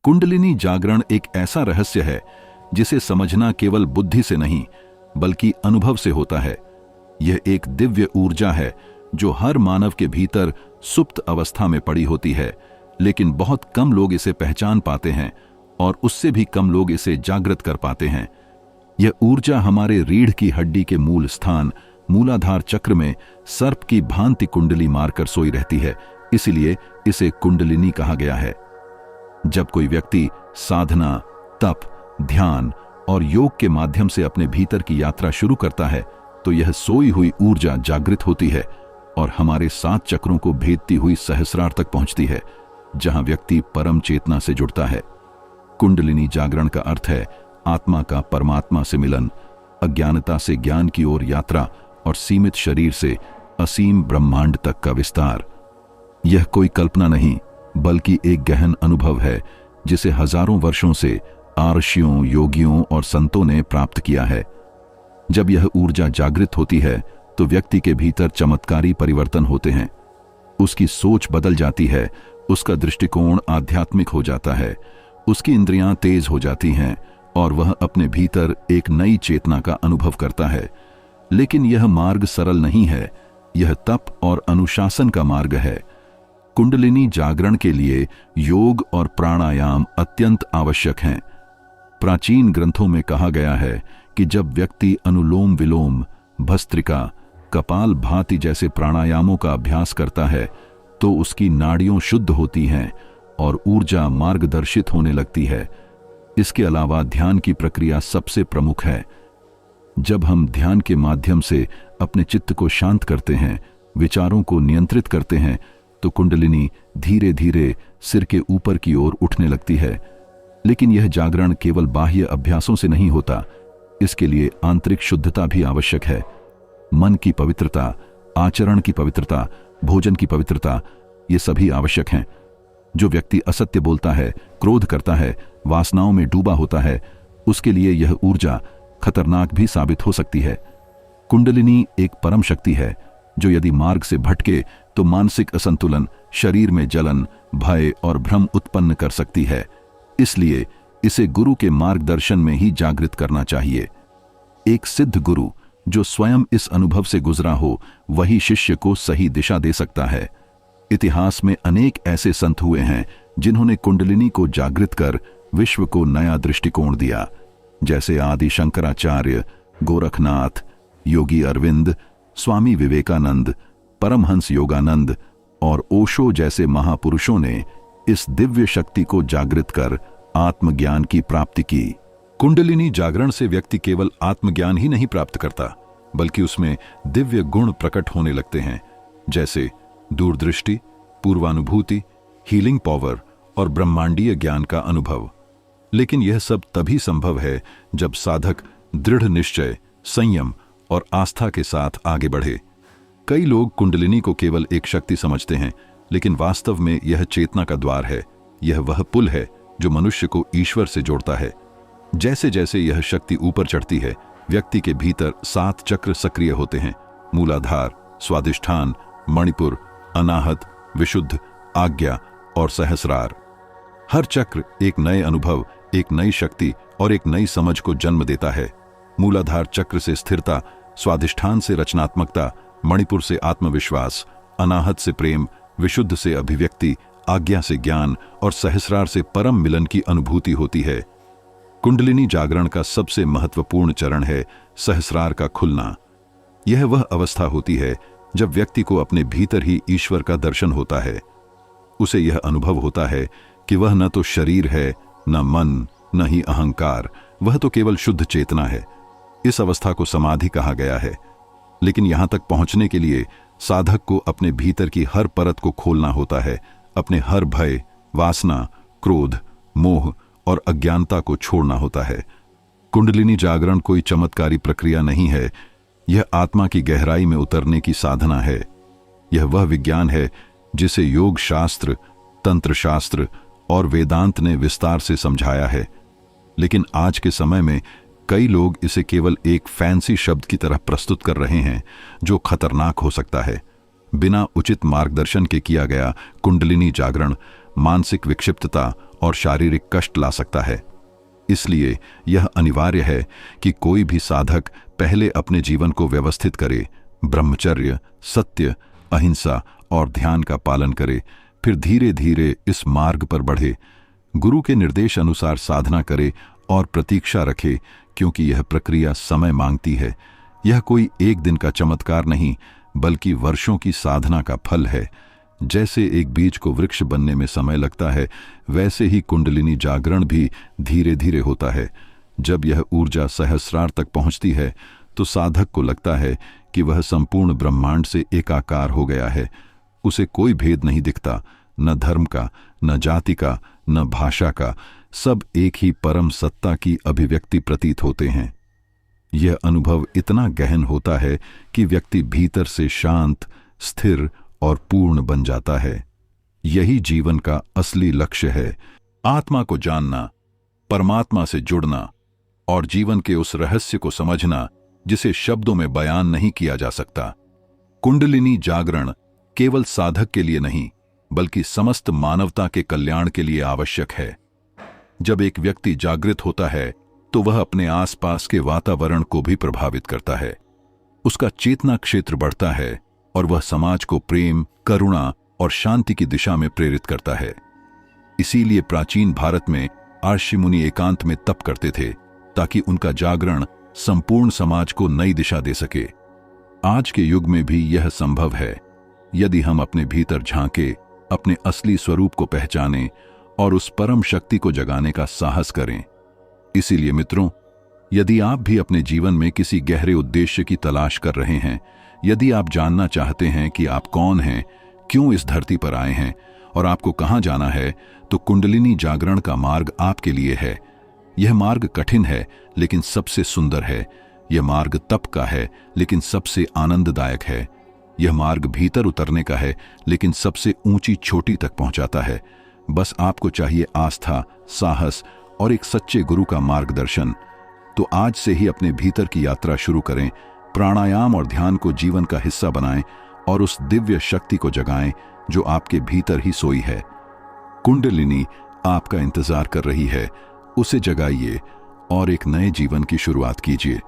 कुंडलिनी जागरण एक ऐसा रहस्य है जिसे समझना केवल बुद्धि से नहीं बल्कि अनुभव से होता है। यह एक दिव्य ऊर्जा है जो हर मानव के भीतर सुप्त अवस्था में पड़ी होती है, लेकिन बहुत कम लोग इसे पहचान पाते हैं और उससे भी कम लोग इसे जागृत कर पाते हैं। यह ऊर्जा हमारे रीढ़ की हड्डी के मूल स्थान मूलाधार चक्र में सर्प की भांति कुंडली मारकर सोई रहती है, इसलिए इसे कुंडलिनी कहा गया है। जब कोई व्यक्ति साधना, तप, ध्यान और योग के माध्यम से अपने भीतर की यात्रा शुरू करता है तो यह सोई हुई ऊर्जा जागृत होती है और हमारे 7 चक्रों को भेदती हुई सहस्रार तक पहुंचती है, जहां व्यक्ति परम चेतना से जुड़ता है। कुंडलिनी जागरण का अर्थ है आत्मा का परमात्मा से मिलन, अज्ञानता से ज्ञान की ओर यात्रा और सीमित शरीर से असीम ब्रह्मांड तक का विस्तार। यह कोई कल्पना नहीं बल्कि एक गहन अनुभव है जिसे हजारों वर्षों से ऋषियों, योगियों और संतों ने प्राप्त किया है। जब यह ऊर्जा जागृत होती है तो व्यक्ति के भीतर चमत्कारी परिवर्तन होते हैं। उसकी सोच बदल जाती है, उसका दृष्टिकोण आध्यात्मिक हो जाता है, उसकी इंद्रियां तेज हो जाती हैं और वह अपने भीतर एक नई चेतना का अनुभव करता है। लेकिन यह मार्ग सरल नहीं है, यह तप और अनुशासन का मार्ग है। कुंडलिनी जागरण के लिए योग और प्राणायाम अत्यंत आवश्यक हैं। प्राचीन ग्रंथों में कहा गया है कि जब व्यक्ति अनुलोम विलोम, भस्त्रिका, कपाल भाति जैसे प्राणायामों का अभ्यास करता है तो उसकी नाड़ियां शुद्ध होती हैं और ऊर्जा मार्गदर्शित होने लगती है। इसके अलावा ध्यान की प्रक्रिया सबसे प्रमुख है। जब हम ध्यान के माध्यम से अपने चित्त को शांत करते हैं, विचारों को नियंत्रित करते हैं, तो कुंडलिनी धीरे धीरे सिर के ऊपर की ओर उठने लगती है। लेकिन यह जागरण केवल बाह्य अभ्यासों से नहीं होता, इसके लिए आंतरिक शुद्धता भी आवश्यक है। मन की पवित्रता, आचरण की पवित्रता, भोजन की पवित्रता, ये सभी आवश्यक हैं। जो व्यक्ति असत्य बोलता है, क्रोध करता है, वासनाओं में डूबा होता है, उसके लिए यह ऊर्जा खतरनाक भी साबित हो सकती है। कुंडलिनी एक परम शक्ति है जो यदि मार्ग से भटके तो मानसिक असंतुलन, शरीर में जलन, भय और भ्रम उत्पन्न कर सकती है। इसलिए इसे गुरु के मार्गदर्शन में ही जागृत करना चाहिए। एक सिद्ध गुरु जो स्वयं इस अनुभव से गुजरा हो, वही शिष्य को सही दिशा दे सकता है। इतिहास में अनेक ऐसे संत हुए हैं जिन्होंने कुंडलिनी को जागृत कर विश्व को नया दृष्टिकोण दिया, जैसे आदि शंकराचार्य, गोरखनाथ, योगी अरविंद, स्वामी विवेकानंद, परमहंस योगानंद और ओशो जैसे महापुरुषों ने इस दिव्य शक्ति को जागृत कर आत्मज्ञान की प्राप्ति की। कुंडलिनी जागरण से व्यक्ति केवल आत्मज्ञान ही नहीं प्राप्त करता, बल्कि उसमें दिव्य गुण प्रकट होने लगते हैं, जैसे दूरदृष्टि, पूर्वानुभूति, हीलिंग पावर और ब्रह्मांडीय ज्ञान का अनुभव। लेकिन यह सब तभी संभव है जब साधक दृढ़ निश्चय, संयम और आस्था के साथ आगे बढ़े। कई लोग कुंडलिनी को केवल एक शक्ति समझते हैं, लेकिन वास्तव में यह चेतना का द्वार है। यह वह पुल है जो मनुष्य को ईश्वर से जोड़ता है। जैसे जैसे यह शक्ति ऊपर चढ़ती है, व्यक्ति के भीतर 7 चक्र सक्रिय होते हैं: मूलाधार, स्वादिष्ठान, मणिपुर, अनाहत, विशुद्ध, आज्ञा और सहस्रार। हर चक्र एक नए अनुभव, एक नई शक्ति और एक नई समझ को जन्म देता है। मूलाधार चक्र से स्थिरता, स्वादिष्ठान से रचनात्मकता, मणिपुर से आत्मविश्वास, अनाहत से प्रेम, विशुद्ध से अभिव्यक्ति, आज्ञा से ज्ञान और सहस्रार से परम मिलन की अनुभूति होती है। कुंडलिनी जागरण का सबसे महत्वपूर्ण चरण है सहस्रार का खुलना। यह वह अवस्था होती है जब व्यक्ति को अपने भीतर ही ईश्वर का दर्शन होता है। उसे यह अनुभव होता है कि वह न तो शरीर है, न मन, न ही अहंकार, वह तो केवल शुद्ध चेतना है। इस अवस्था को समाधि कहा गया है। लेकिन यहां तक पहुंचने के लिए साधक को अपने भीतर की हर परत को खोलना होता है, अपने हर भय, वासना, क्रोध, मोह और अज्ञानता को छोड़ना होता है। कुंडलिनी जागरण कोई चमत्कारी प्रक्रिया नहीं है, यह आत्मा की गहराई में उतरने की साधना है। यह वह विज्ञान है जिसे योग शास्त्र, तंत्र शास्त्र और वेदांत ने विस्तार से समझाया है। लेकिन आज के समय में कई लोग इसे केवल एक फैंसी शब्द की तरह प्रस्तुत कर रहे हैं, जो खतरनाक हो सकता है। बिना उचित मार्गदर्शन के किया गया कुंडलिनी जागरण मानसिक विक्षिप्तता और शारीरिक कष्ट ला सकता है। इसलिए यह अनिवार्य है कि कोई भी साधक पहले अपने जीवन को व्यवस्थित करे, ब्रह्मचर्य, सत्य, अहिंसा और ध्यान का पालन करे, फिर धीरे धीरे इस मार्ग पर बढ़े, गुरु के निर्देश अनुसार साधना करे और प्रतीक्षा रखे, क्योंकि यह प्रक्रिया समय मांगती है। यह कोई एक दिन का चमत्कार नहीं, बल्कि वर्षों की साधना का फल है। जैसे एक बीज को वृक्ष बनने में समय लगता है, वैसे ही कुंडलिनी जागरण भी धीरे धीरे होता है। जब यह ऊर्जा सहस्रार तक पहुंचती है तो साधक को लगता है कि वह संपूर्ण ब्रह्मांड से एकाकार हो गया है। उसे कोई भेद नहीं दिखता, न धर्म का, न जाति का, न भाषा का, सब एक ही परम सत्ता की अभिव्यक्ति प्रतीत होते हैं। यह अनुभव इतना गहन होता है कि व्यक्ति भीतर से शांत, स्थिर और पूर्ण बन जाता है। यही जीवन का असली लक्ष्य है, आत्मा को जानना, परमात्मा से जुड़ना और जीवन के उस रहस्य को समझना जिसे शब्दों में बयान नहीं किया जा सकता। कुंडलिनी जागरण केवल साधक के लिए नहीं, बल्कि समस्त मानवता के कल्याण के लिए आवश्यक है। जब एक व्यक्ति जागृत होता है तो वह अपने आसपास के वातावरण को भी प्रभावित करता है। उसका चेतना क्षेत्र बढ़ता है और वह समाज को प्रेम, करुणा और शांति की दिशा में प्रेरित करता है। इसीलिए प्राचीन भारत में ऋषि मुनि एकांत में तप करते थे, ताकि उनका जागरण संपूर्ण समाज को नई दिशा दे सके। आज के युग में भी यह संभव है, यदि हम अपने भीतर झांके, अपने असली स्वरूप को पहचानें और उस परम शक्ति को जगाने का साहस करें। इसीलिए मित्रों, यदि आप भी अपने जीवन में किसी गहरे उद्देश्य की तलाश कर रहे हैं, यदि आप जानना चाहते हैं कि आप कौन हैं, क्यों इस धरती पर आए हैं और आपको कहां जाना है, तो कुंडलिनी जागरण का मार्ग आपके लिए है। यह मार्ग कठिन है, लेकिन सबसे सुंदर है। यह मार्ग तप का है, लेकिन सबसे आनंददायक है। यह मार्ग भीतर उतरने का है, लेकिन सबसे ऊंची चोटी तक पहुंचाता है। बस आपको चाहिए आस्था, साहस और एक सच्चे गुरु का मार्गदर्शन। तो आज से ही अपने भीतर की यात्रा शुरू करें, प्राणायाम और ध्यान को जीवन का हिस्सा बनाएं और उस दिव्य शक्ति को जगाएं जो आपके भीतर ही सोई है। कुंडलिनी आपका इंतजार कर रही है, उसे जगाइए और एक नए जीवन की शुरुआत कीजिए।